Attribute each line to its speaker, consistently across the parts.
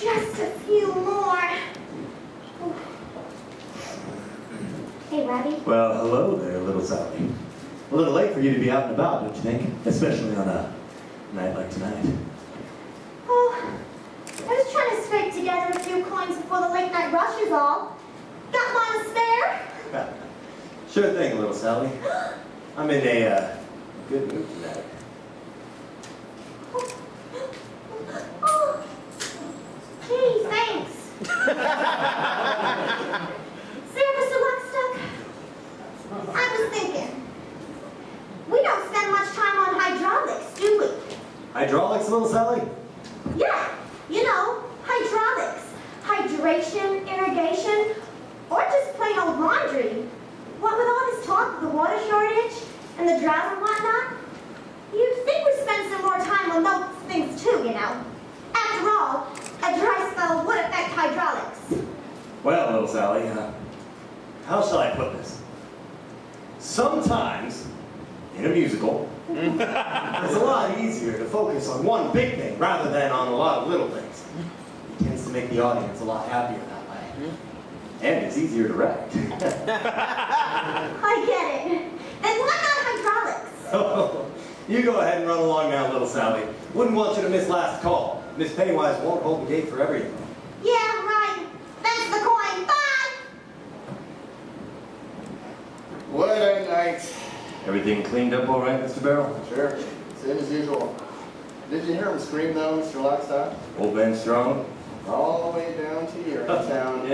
Speaker 1: Just a few more. Hey, Robbie.
Speaker 2: Well, hello there, little Sally. A little late for you to be out and about, don't you think? Especially on a night like tonight.
Speaker 1: Oh, I was trying to scrape together a few coins before the late night rush is all. Got one to spare?
Speaker 2: Sure thing, little Sally. I'm in a good mood tonight.
Speaker 1: Oh, gee, thanks. Sir, Mr. Luckstuck, I was thinking, we don't spend much time on hydraulics, do we?
Speaker 2: Hydraulics, little Sally?
Speaker 1: Yeah, you know, hydraulics. Hydration, irrigation, or just plain old laundry. What with all this talk of the water shortage and the drought and whatnot, you'd think we'd spend some more time on those things too, you know. After all, a dry spell would affect hydraulics.
Speaker 2: Well, little Sally, how shall I put this? Sometimes, in a musical, it's a lot easier to focus on one big thing rather than on a lot of little things. It tends to make the audience a lot happier that way. And it's easier to write.
Speaker 1: I get it. Then why not hydraulics?
Speaker 2: Oh, you go ahead and run along now, little Sally. Wouldn't want you to miss last call. Miss Pennywise won't hold the gate for everything.
Speaker 1: Yeah, right. Thanks for the coin. Bye!
Speaker 3: What a night.
Speaker 2: Everything cleaned up all right, Mr. Barrel?
Speaker 3: Sure, same as usual. Did you hear him scream though, Mr. Lockstock?
Speaker 2: Old Ben Strong?
Speaker 3: All the way down to Urinetown.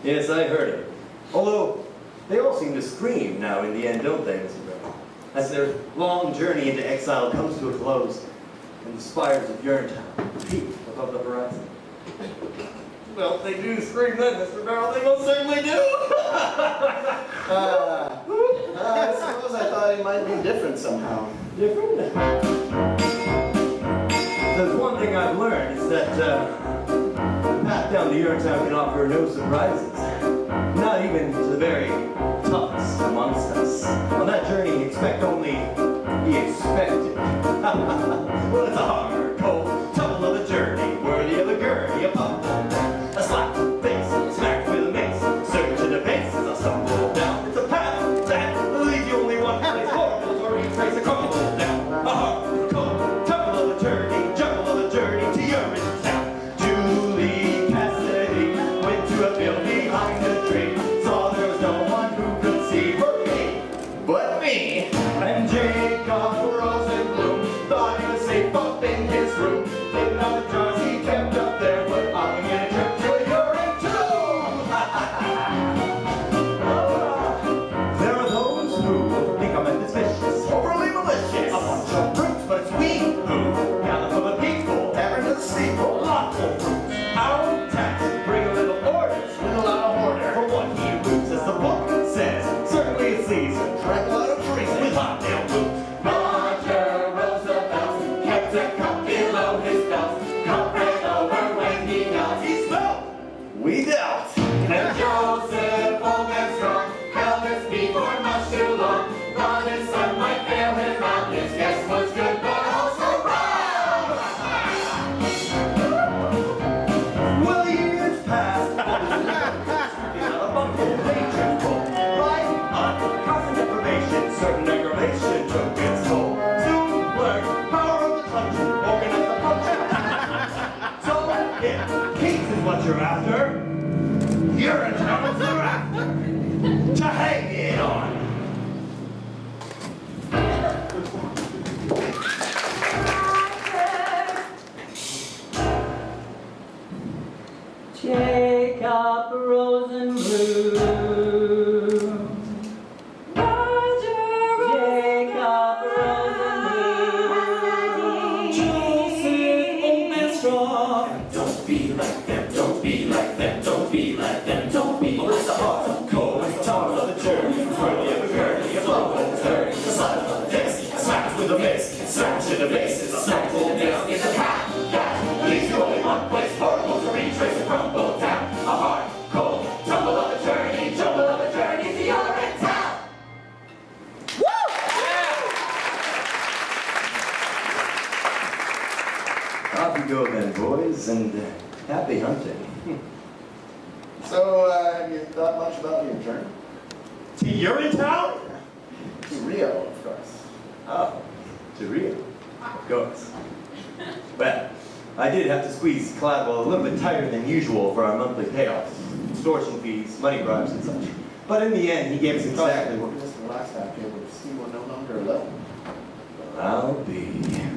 Speaker 2: Yes, I heard it. Although, they all seem to scream now in the end, don't they, Mr. Barrel? As their long journey into exile comes to a close, and the spires of Urinetown peep above the horizon. Well, they do scream then, Mr. Barrel. They most certainly do.
Speaker 3: I suppose I thought he might be different somehow.
Speaker 2: Different? There's one thing I've learned is that the path down to Urinetown can offer no surprises. Not even to the very toughest amongst us. On that journey, expect only the expected. Well, it's a hard, cold, tumble of a journey, worthy of a gurney, a pump. A slap to the face, smack with a mace, surge to the base as I stumble down. It's a path that leads you only one place, horrible to retrace a crumble down. A hard, cold, tumble of a journey, jumble of a journey to Urinetown. Julie Cassidy went to a field behind a tree, saw there was no one who could see but me. And Jacob Rosenblum thought he was safe up in his room. Didn't know the jars he kept up there, but I'm gonna trip to a Urinetown. There are those who think I'm ambitious, overly malicious, a bunch of brutes, but it's we who gather for the people, tavern to the steeple, lawful fruits, our tax, bring a little order, swing a lot of order for what he roots, as the book says. Certainly it's season, drank a lot of treason with hobnail boots. Roger Roosevelt kept a cup below his belt. Cup ran over when he knelt. He smelled, we dealt. And Joseph, old and strong, held his feet for much too long. Thought his son might fail him out. His guess was good, but also wrong. Well, years passed. Out a bungle, patron full. Right on, constant deprivation, certain aggravation took its toll. Soon learned power of the touch, organize the punch. So, if peace is what you're after, Urinetown's the after to hang it on.
Speaker 4: Jacob Rosenblum. Jacob Rosenblum. Joseph, old man strong. Don't be like them, don't be like them, don't be like them, don't be. Oh, it's a hard, cold, tongue of the journey, worthy of a gurney, a blow of the turn, a slide of the desk, a smack with a mace, surge to the bases, a smack pull down in the path that leads you only one place, horrible to retrace a crumble down. A hard, cold, tumble of a journey, jumble of a journey to Urinetown. Woo!
Speaker 2: Off you go then, boys, and Happy hunting.
Speaker 3: So, have you thought much about your journey?
Speaker 2: To Urinetown?
Speaker 3: To Rio, of course.
Speaker 2: Oh, to Rio. Of course. Well, I did have to squeeze Cladwell a little bit tighter than usual for our monthly payoffs. Extortion fees, money bribes, and such. But in the end, he gave us exactly what...
Speaker 3: Mr. Blackstaff here would see we're no longer alone.
Speaker 2: I'll be.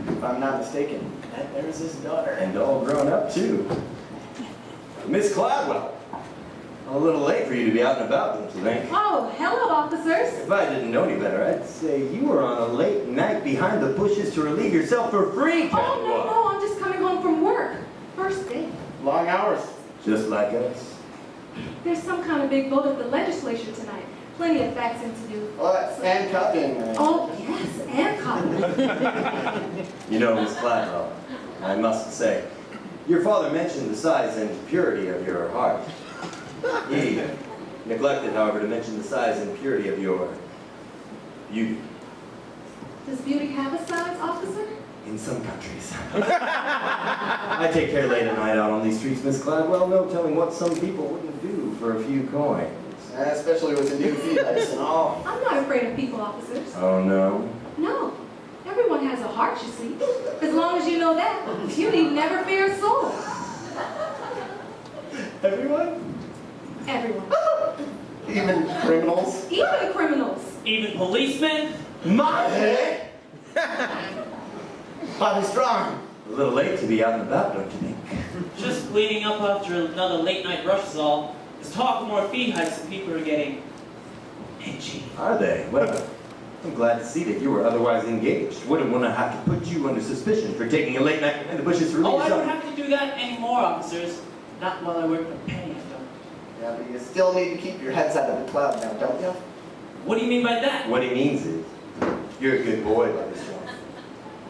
Speaker 3: If I'm not mistaken, there's his daughter.
Speaker 2: And all grown up, too. Miss Cladwell. A little late for you to be out and about, don't you think?
Speaker 1: Oh, hello, officers.
Speaker 2: If I didn't know any better, I'd say you were on a late night behind the bushes to relieve yourself for free,
Speaker 1: Oh, no, I'm just coming home from work. First day.
Speaker 3: Long hours.
Speaker 2: Just like us.
Speaker 1: There's some kind of big vote at the legislature tonight. Plenty of faxing to do.
Speaker 3: Oh, that's and cupping.
Speaker 1: Oh, yes, and cotton.
Speaker 2: You know, Miss Cladwell, I must say, your father mentioned the size and purity of your heart. He neglected, however, to mention the size and purity of your beauty.
Speaker 1: Does beauty have a size, officer?
Speaker 2: In some countries. I take care late at night out on these streets, Miss Cladwell. No telling what some people wouldn't do for a few coins.
Speaker 3: Especially with the new feed lights and all.
Speaker 1: I'm not afraid of people, officers.
Speaker 2: Oh, no?
Speaker 1: No. Everyone has a heart, you see. As long as you know that, you need never fear a soul.
Speaker 2: Everyone?
Speaker 1: Everyone.
Speaker 3: Even criminals.
Speaker 1: Even criminals.
Speaker 4: Even policemen?
Speaker 2: My head!
Speaker 3: Bobby Strong.
Speaker 2: A little late to be out and about, don't you think?
Speaker 4: Just cleaning up after another late night rush is all. There's talk of more fee hikes and people are getting itchy.
Speaker 2: Are they? Well, I'm glad to see that you were otherwise engaged. Wouldn't want to have to put you under suspicion for taking a late night in the bushes to relieve
Speaker 4: Oh, I
Speaker 2: yourself.
Speaker 4: don't have to do that anymore, officers. Not while I work for penny, I don't.
Speaker 3: Yeah, but you still need to keep your heads out of the cloud now, don't you?
Speaker 4: What do you mean by that?
Speaker 2: What he means is, you're a good boy, Bobby Strong.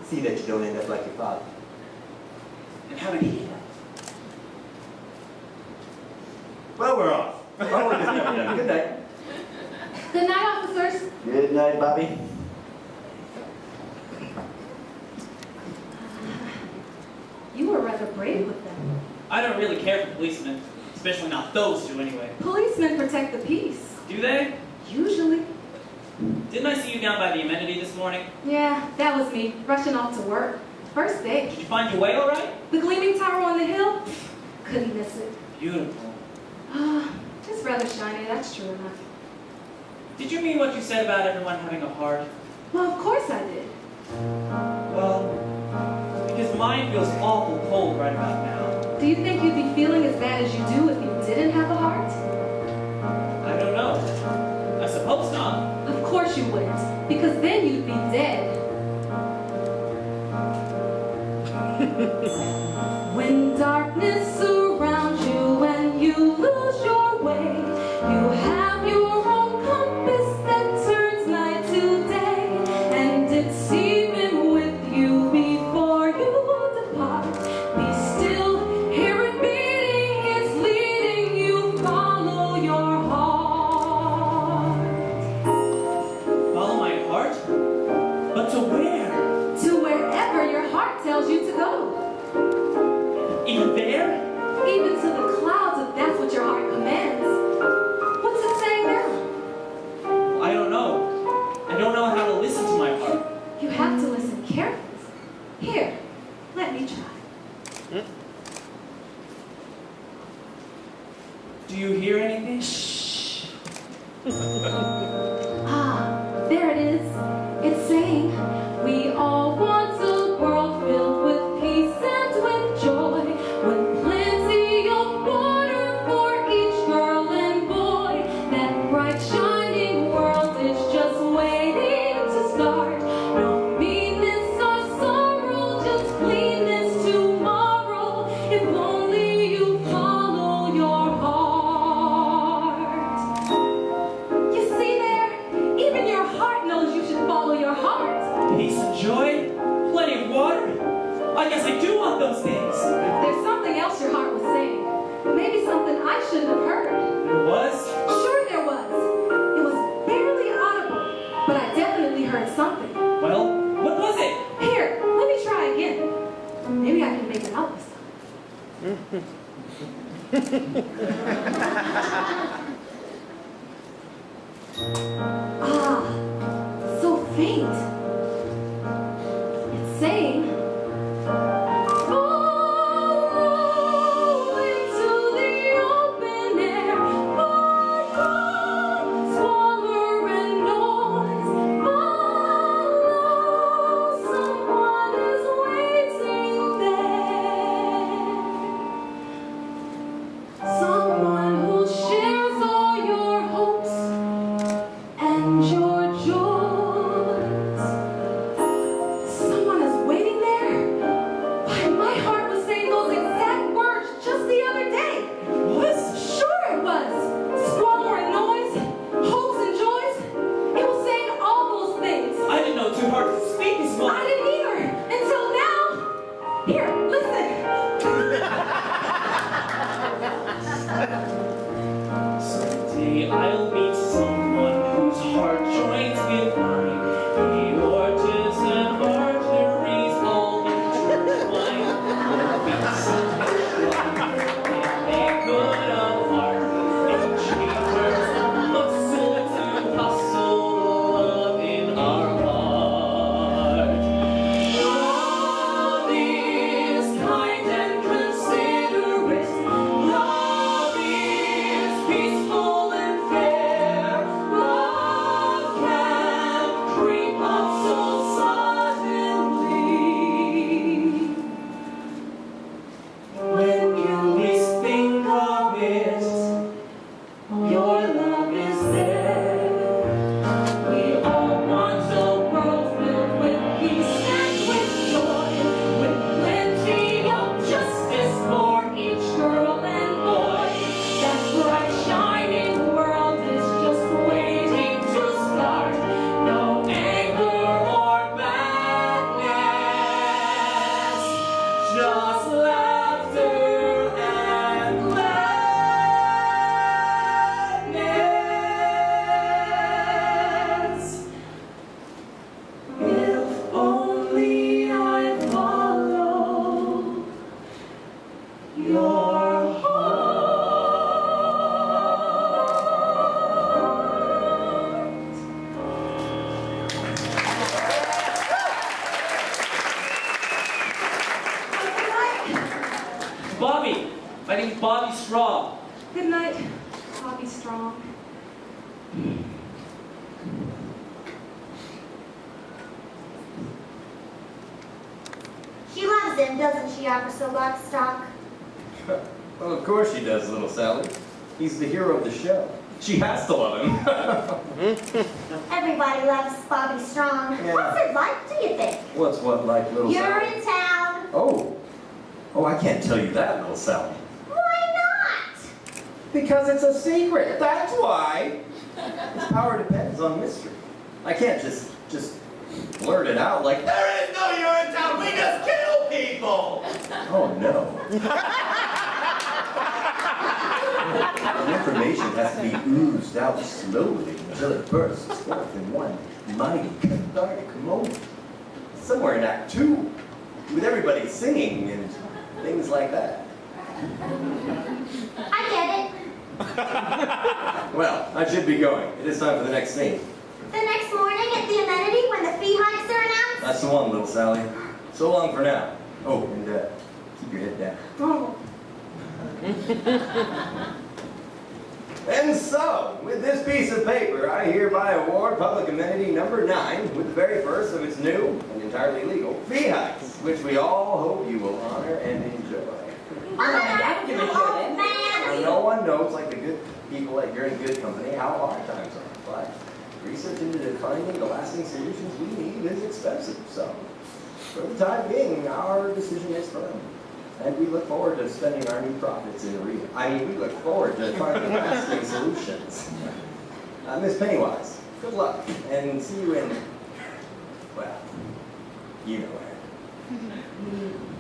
Speaker 2: See that you don't end up like your father.
Speaker 4: And how did he end up?
Speaker 2: Well, we're off. Our work is never done. Good night.
Speaker 1: Good night, officers.
Speaker 3: Good night, Bobby.
Speaker 1: You were rather brave with them.
Speaker 4: I don't really care for policemen. Especially not those two, anyway.
Speaker 1: Policemen protect the peace.
Speaker 4: Do they?
Speaker 1: Usually.
Speaker 4: Didn't I see you down by the amenity this morning?
Speaker 1: Yeah, that was me, rushing off to work. First day.
Speaker 4: Did you find your way all right?
Speaker 1: The gleaming tower on the hill? Couldn't miss it.
Speaker 4: Beautiful.
Speaker 1: It's rather shiny, that's true enough.
Speaker 4: Did you mean what you said about everyone having a heart?
Speaker 1: Well, of course I did.
Speaker 4: Well, because mine feels awful cold right about now.
Speaker 1: Do you think you'd be feeling as bad as you do if you didn't have a heart?
Speaker 4: I don't know. I suppose not.
Speaker 1: Of course you wouldn't, because then you'd be dead. When darkness surrounds you and you lose your way, you have your own compass that turns night to day, and it's even with you before you depart. Be still, hear it beating, it's leading you, follow your heart.
Speaker 4: Follow my heart? But to where?
Speaker 1: To wherever your heart tells you to go.
Speaker 4: Even there?
Speaker 1: Even to the clouds, if that's what your heart commands. What's it saying now?
Speaker 4: I don't know. I don't know how to listen to my heart.
Speaker 1: You have to listen carefully. Here, let me try.
Speaker 4: Do you hear anything?
Speaker 1: Shh. There it is. It's saying, we all want a world filled with peace and with joy, with plenty of water for each girl and boy. That bright shining world is just waiting to start. No meanness or sorrow, just cleanness tomorrow. If only you follow your heart. You see there? Ah, so faint. It's saying, "Follow into the open air, far from squalor and noise. Follow, someone is waiting there. Someone who shares all your hopes and your joys. Someone is waiting there? Why, my heart was saying those exact words just the other day.
Speaker 4: What?
Speaker 1: Sure it was. Squalor and noise, hopes and joys. It was saying all those things.
Speaker 4: I didn't know two hearts could speak as
Speaker 1: I
Speaker 4: one.
Speaker 1: didn't either, until now. Here, listen.
Speaker 4: Someday I'll meet someone whose heart joins with mine. The orchards and arteries all intertwined. We'll be so much stronger and make good of heart. And chambers and muscle to hustle love in our heart. Love is kind and considerate. Love is peaceful and fair. Love can creep up so suddenly. When you least think of it, your love is there. We all want a world filled with peace and with joy, with plenty of justice for each girl and boy. That bright shining world is just waiting to start. No anger or madness, just laughter and gladness. If only I follow your Bobby, my name's Bobby Straw.
Speaker 1: Good night, Bobby Strong. She loves him, doesn't she, Officer Lockstock?
Speaker 2: Well, of course she does, little Sally. He's the hero of the show. She has to love him.
Speaker 1: Everybody loves Bobby Strong.
Speaker 2: Yeah.
Speaker 1: What's it like, do you think?
Speaker 2: What's what like, little Sally?
Speaker 1: Urinetown.
Speaker 2: Oh, I can't tell you that, little Sally.
Speaker 1: Why not?
Speaker 2: Because it's a secret, that's why. Its power depends on mystery. I can't just blurt it out like, there is no Urinetown, we just kill people! Oh no. The information has to be oozed out slowly until it bursts forth in one mighty cathartic moment. Somewhere in Act 2, with everybody singing and things like that.
Speaker 1: I get it.
Speaker 2: Well, I should be going. It is time for the next scene.
Speaker 1: The next morning at the amenity when the fee hikes are announced?
Speaker 2: That's the one, little Sally. So long for now. Oh, and keep your head down.
Speaker 1: Oh.
Speaker 2: And so, with this piece of paper, I hereby award public amenity number 9 with the very first of its new and entirely legal fee hikes, which we all hope you will honor and enjoy.
Speaker 1: Honor, you old man.
Speaker 2: Now, no one knows, like the good people that you're in good company, how hard times are. But research into finding the lasting solutions we need is expensive. So, for the time being, our decision is firm. And we look forward to spending our new profits in we look forward to finding lasting solutions. Miss Pennywise, good luck, and see you in, well, you know where.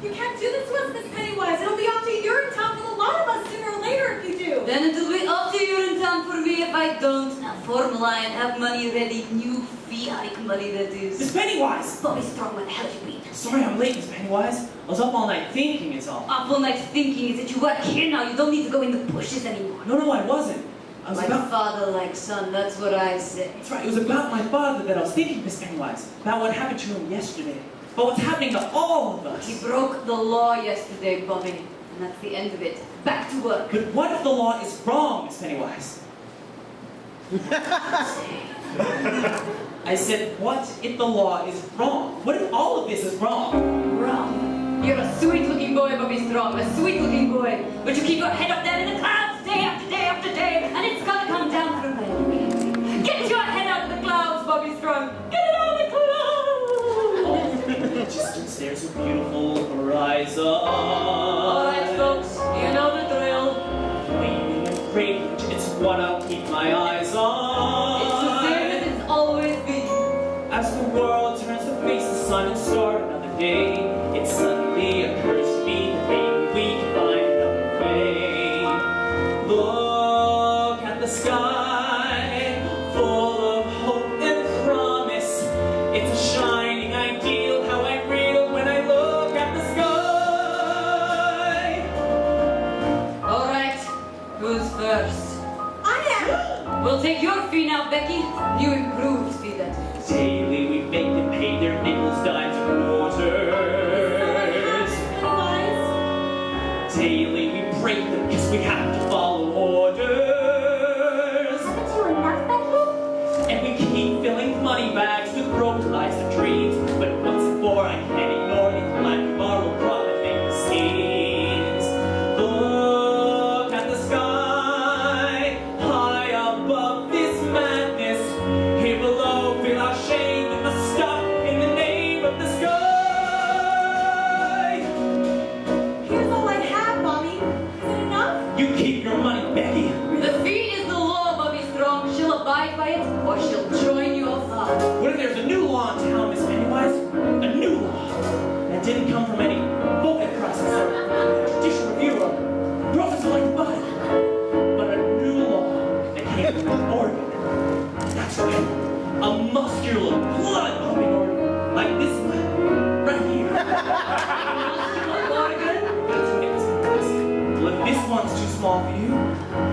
Speaker 5: You can't do this to us, Miss Pennywise. It'll be off to Urinetown for the lot of us sooner or later if you do.
Speaker 6: Then it'll be off to Urinetown for me if I don't.
Speaker 5: Now formula and have money ready. New fiat money, that
Speaker 4: Miss
Speaker 5: is.
Speaker 4: Pennywise!
Speaker 5: Bobby Strong, where the hell have you been?
Speaker 4: Sorry I'm late, Miss Pennywise. I was up all night thinking, it's all.
Speaker 5: Up all night thinking is that you work here now. You don't need to go in the bushes anymore.
Speaker 4: No, I wasn't. I was
Speaker 5: Like
Speaker 4: about...
Speaker 5: father, like son, that's what I say.
Speaker 4: That's right, it was about my father that I was thinking, Miss Pennywise. About what happened to him yesterday. About what's happening to all of us.
Speaker 5: He broke the law yesterday, Bobby. And that's the end of it. Back to work.
Speaker 4: But what if the law is wrong, Miss Pennywise? I said, what if the law is wrong? What if all of this is wrong?
Speaker 5: Wrong. You're a sweet-looking boy, Bobby Strong. A sweet-looking boy. But you keep your head up there in the clouds day after day after day. And it's gonna come down from there. Get your head out of the clouds, Bobby Strong. Get it out of the clouds.
Speaker 4: Just there's a beautiful horizon.
Speaker 5: All right, folks. You know the drill.
Speaker 4: Leaning and privilege, it's what I'll keep my eyes on.
Speaker 5: It's the same as it's always been.
Speaker 4: As the world turns to face the sun and start another day, it suddenly occurs to me that maybe we can find another way. Look at the sky, full of hope and promise. It's a shining ideal, how I reel when I look at the sky.
Speaker 5: All right. Who's first?
Speaker 1: I am.
Speaker 5: We'll take your fee now, Becky. You improved fee, that is.
Speaker 4: Daily we make them pay their nickels, dimes, and quarters. Daily we break them because we have to follow orders.
Speaker 1: Haven't you enough, Becky?
Speaker 4: And we keep filling money bags with broken lives and dreams. But once and for I can't ignore these black borrowed profit-making schemes. Look at the sky, high above this madness. Here below, feel our shame. We must stop in the name of the sky.
Speaker 1: Here's all I have, Bobby. Is it enough?
Speaker 4: You keep your money, Becky.
Speaker 5: The fee is the law, Bobby Strong. She'll abide by it, or she'll join your father.
Speaker 4: What if there's a new law in town, Miss Pennywise? A new law that didn't come from any voting process or judicial review or professor like the Bible, but a new law that came from an organ. That's right, a muscular, blood-pumping organ like this one, right here. That's right, Miss Pennywise. Well, if this one's too small for you,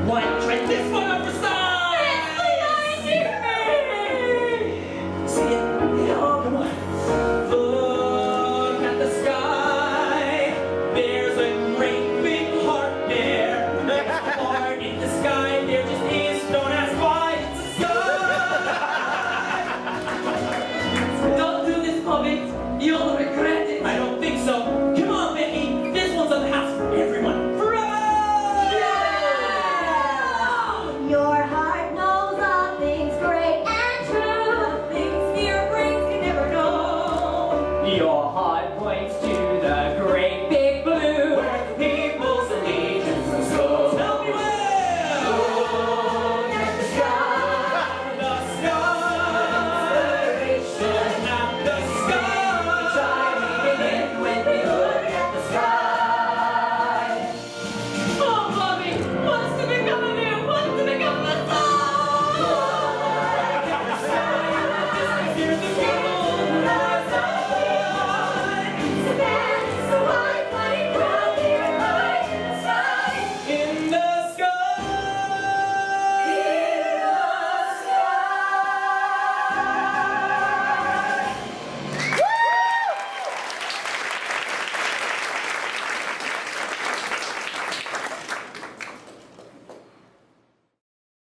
Speaker 4: why not try this one out for size?